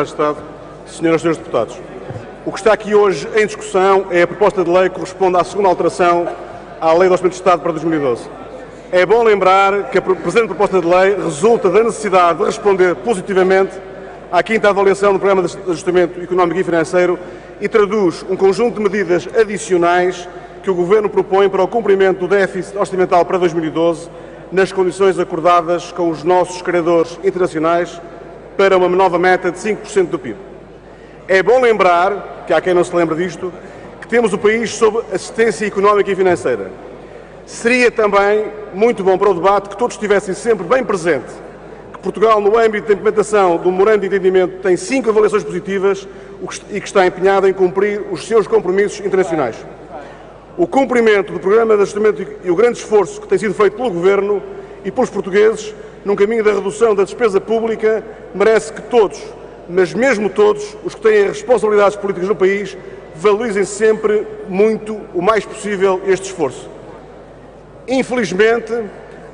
Estado, senhoras e senhores deputados, o que está aqui hoje em discussão é a proposta de lei que corresponde à segunda alteração à Lei do Orçamento de Estado para 2012. É bom lembrar que a presente proposta de lei resulta da necessidade de responder positivamente à quinta avaliação do Programa de Ajustamento Económico e Financeiro e traduz um conjunto de medidas adicionais que o Governo propõe para o cumprimento do déficit orçamental para 2012 nas condições acordadas com os nossos credores internacionais para uma nova meta de 5% do PIB. É bom lembrar, que há quem não se lembre disto, que temos o país sob assistência económica e financeira. Seria também muito bom para o debate que todos estivessem sempre bem presente que Portugal, no âmbito da implementação do Memorando de Entendimento, tem 5 avaliações positivas e que está empenhado em cumprir os seus compromissos internacionais. O cumprimento do Programa de Ajustamento e o grande esforço que tem sido feito pelo Governo e pelos portugueses num caminho da redução da despesa pública merece que todos, mas mesmo todos, os que têm responsabilidades políticas no país, valorizem sempre muito, o mais possível, este esforço. Infelizmente,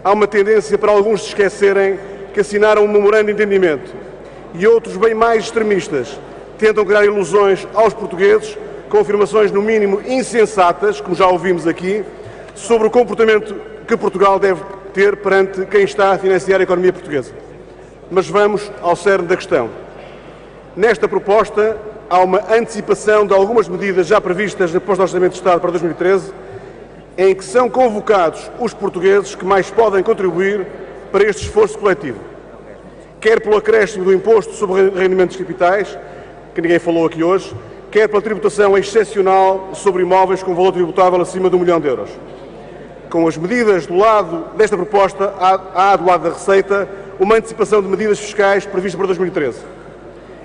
há uma tendência para alguns se esquecerem que assinaram um memorando de entendimento e outros, bem mais extremistas, tentam criar ilusões aos portugueses com afirmações, no mínimo, insensatas, como já ouvimos aqui, sobre o comportamento que Portugal deve ter perante quem está a financiar a economia portuguesa. Mas vamos ao cerne da questão. Nesta proposta, há uma antecipação de algumas medidas já previstas na proposta de Orçamento de Estado para 2013, em que são convocados os portugueses que mais podem contribuir para este esforço coletivo. Quer pelo acréscimo do imposto sobre rendimentos de capitais, que ninguém falou aqui hoje, quer pela tributação excepcional sobre imóveis com valor tributável acima de €1 milhão. Com as medidas do lado desta proposta, há do lado da receita uma antecipação de medidas fiscais previstas para 2013.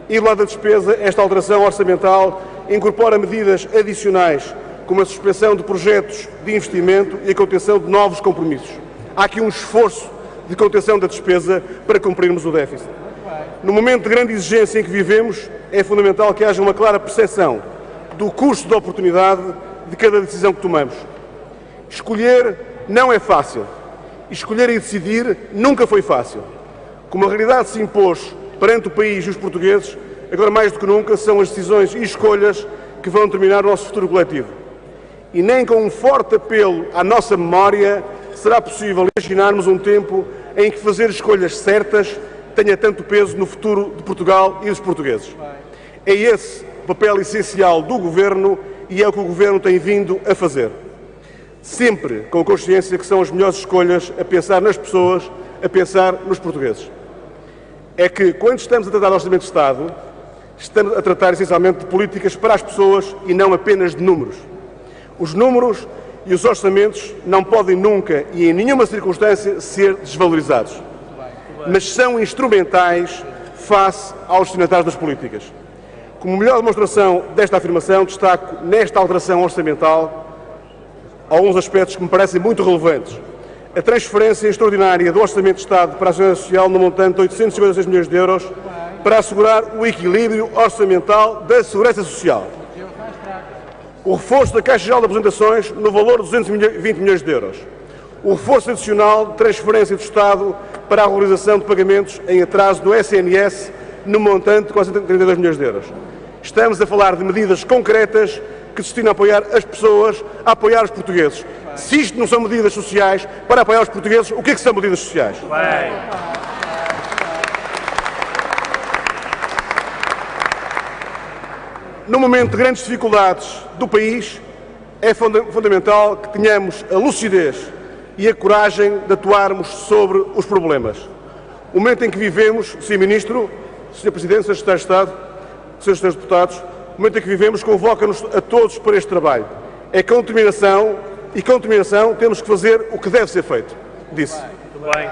E do lado da despesa, esta alteração orçamental incorpora medidas adicionais, como a suspensão de projetos de investimento e a contenção de novos compromissos. Há aqui um esforço de contenção da despesa para cumprirmos o déficit. No momento de grande exigência em que vivemos, é fundamental que haja uma clara percepção do custo da oportunidade de cada decisão que tomamos. Escolher não é fácil. Escolher e decidir nunca foi fácil. Como a realidade se impôs perante o país e os portugueses, agora mais do que nunca são as decisões e escolhas que vão determinar o nosso futuro coletivo. E nem com um forte apelo à nossa memória será possível imaginarmos um tempo em que fazer escolhas certas tenha tanto peso no futuro de Portugal e dos portugueses. É esse o papel essencial do Governo e é o que o Governo tem vindo a fazer. Sempre com consciência que são as melhores escolhas a pensar nas pessoas, a pensar nos portugueses. É que, quando estamos a tratar do Orçamento de Estado, estamos a tratar essencialmente de políticas para as pessoas e não apenas de números. Os números e os orçamentos não podem nunca e em nenhuma circunstância ser desvalorizados, mas são instrumentais face aos destinatários das políticas. Como melhor demonstração desta afirmação, destaco nesta alteração orçamental alguns aspectos que me parecem muito relevantes. A transferência extraordinária do Orçamento de Estado para a Segurança Social no montante de €856 milhões para assegurar o equilíbrio orçamental da Segurança Social. O reforço da Caixa Geral de Apresentações no valor de €220 milhões. O reforço adicional de transferência do Estado para a regularização de pagamentos em atraso do SNS no montante de quase €32 milhões. Estamos a falar de medidas concretas que se destinam a apoiar as pessoas, a apoiar os portugueses. Se isto não são medidas sociais para apoiar os portugueses, o que é que são medidas sociais? No momento de grandes dificuldades do país, é fundamental que tenhamos a lucidez e a coragem de atuarmos sobre os problemas. O momento em que vivemos, Sr. Ministro, Sr. Presidente, Sr. Secretário de Estado, Srs. Srs. Deputados, o momento em que vivemos convoca-nos a todos para este trabalho. É com determinação e com determinação temos que fazer o que deve ser feito. Disse. Muito bem.